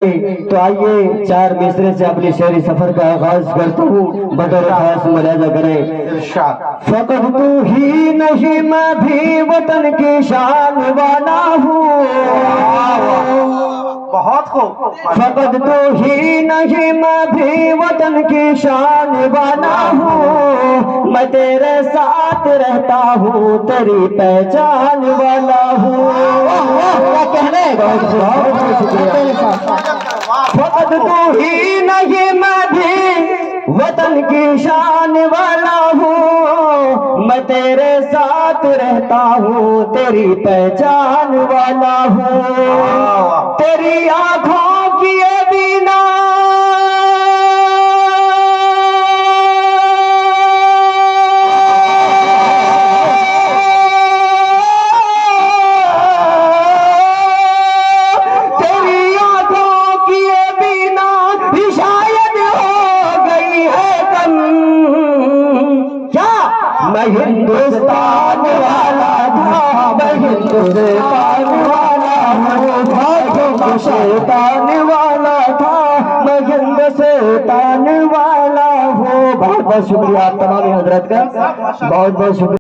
तो आइए चार मिसरे से अपनी शहरी सफर का आगाज करता हूँ। बदर खास मर्यादा करें। फकत तू ही नहीं मैं भी वतन की शान वाला हूँ। बहुत खूब। फकत तू ही नहीं मैं भी वतन की शान वाला हूँ। मैं तेरे साथ रहता हूँ तेरी पहचान वाला हूँ। क्या कहने बहुत शुक्रिया। फकत तू ही नहीं मैं भी वतन की शान वाला हूँ। मैं तेरे साथ रहता हूँ तेरी पहचान वाला हूँ। तेरी आंखों की ये बिना मैं हिंदुस्तान वाला था, मैं हिंदुस्तान वाला हूँ। शैतान वाला था, मैं हिंदुस्तान वाला हूँ। बहुत बहुत शुक्रिया तमाम हजरत का, बहुत बहुत शुक्रिया।